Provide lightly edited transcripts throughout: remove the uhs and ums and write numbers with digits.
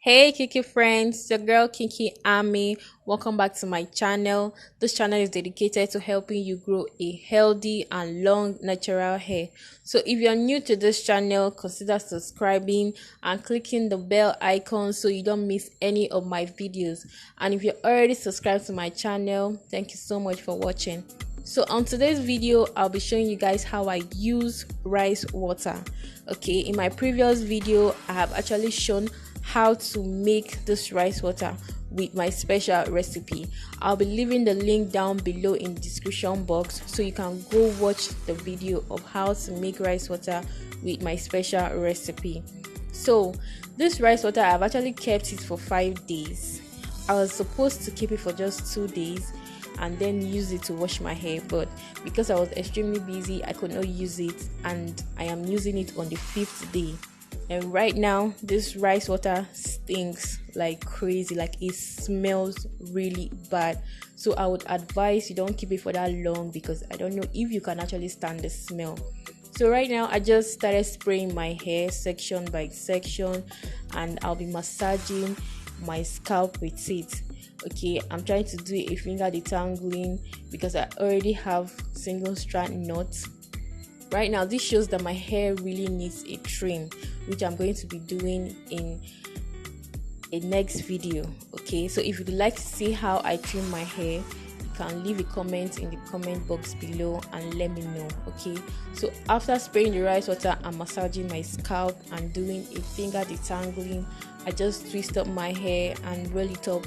Hey Kiki friends, your girl kinkyamiee. Welcome back to my channel. This channel is dedicated to helping you grow a healthy and long natural hair. So if you're new to this channel, consider subscribing and clicking the bell icon so you don't miss any of my videos. And if you're already subscribed to my channel, thank you so much for watching. So on today's video, I'll be showing you guys how I use rice water. Okay, in my previous video, I have actually shown how to make this rice water with my special recipe. I'll be leaving the link down below in the description box so you can go watch the video of how to make rice water with my special recipe. So this rice water, I've actually kept it for 5 days. I was supposed to keep it for just 2 days and then use it to wash my hair, but because I was extremely busy, I could not use it, and I am using it on the 5th day. And right now this rice water stinks like crazy, like it smells really bad. So I would advise you don't keep it for that long because I don't know if you can actually stand the smell. So right now I just started spraying my hair section by section, and I'll be massaging my scalp with it. Okay, I'm trying to do a finger detangling because I already have single strand knots. Right now this shows that my hair really needs a trim, which I'm going to be doing in a next video. Okay, so if you'd like to see how I trim my hair, you can leave a comment in the comment box below and let me know. Okay, so after spraying the rice water and massaging my scalp and doing a finger detangling, I just twist up my hair and roll it up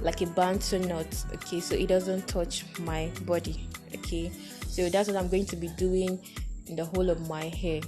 like a bantu knot. Okay, so it doesn't touch my body. Okay, so that's what I'm going to be doing in the whole of my hair.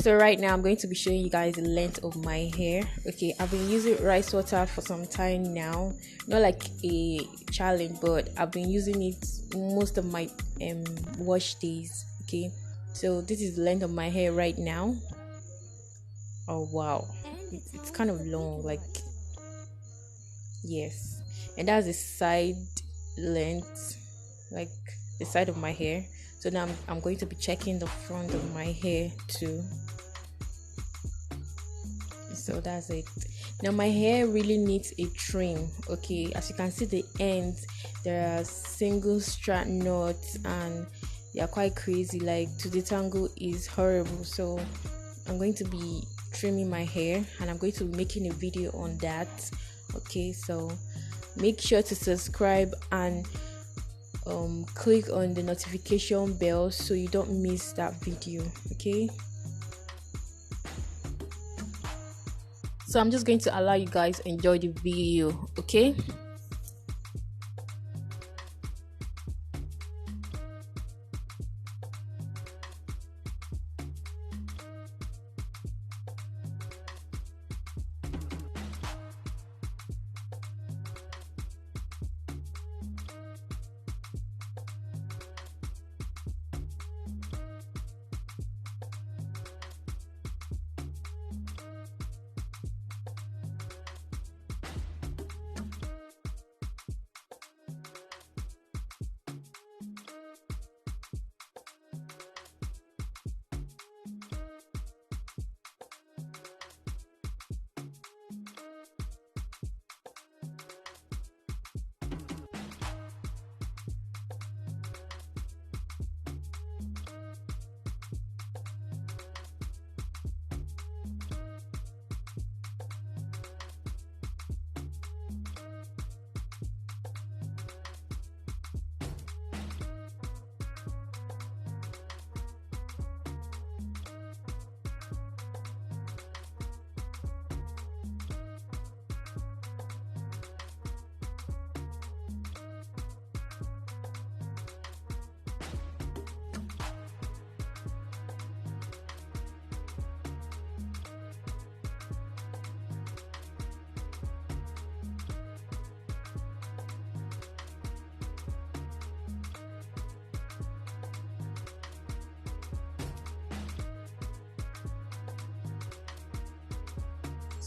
So right now I'm going to be showing you guys the length of my hair. Okay, I've been using rice water for some time now, not like a challenge, but I've been using it most of my wash days. Okay, so this is the length of my hair right now. Oh wow, it's kind of long, like, yes. And that's the side length, like the side of my hair. So now I'm going to be checking the front of my hair too. So that's it. Now my hair really needs a trim. Okay, as you can see, the ends, there are single strand knots and they are quite crazy. Like, to detangle is horrible. So I'm going to be trimming my hair and I'm going to be making a video on that. Okay, so make sure to subscribe and click on the notification bell so you don't miss that video. Okay, so I'm just going to allow you guys enjoy the video. Okay.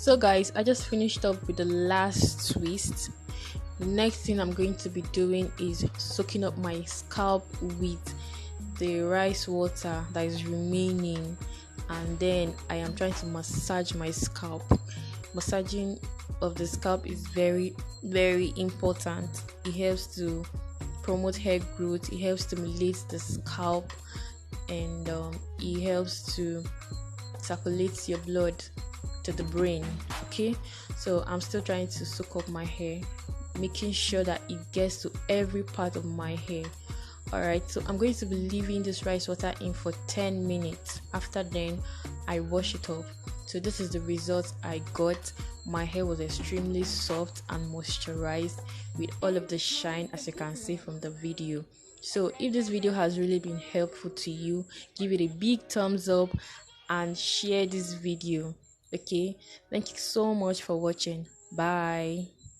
So guys, I just finished up with the last twist. The next thing I'm going to be doing is soaking up my scalp with the rice water that is remaining, and then I am trying to massage my scalp. Massaging of the scalp is very, very important. It helps to promote hair growth, it helps stimulate the scalp, and it helps to circulate your blood to the brain. Okay, so I'm still trying to soak up my hair, making sure that it gets to every part of my hair. Alright, so I'm going to be leaving this rice water in for 10 minutes. After then, I wash it off. So this is the result I got. My hair was extremely soft and moisturized with all of the shine, as you can see from the video. So if this video has really been helpful to you, give it a big thumbs up and share this video. Okay, thank you so much for watching. Bye.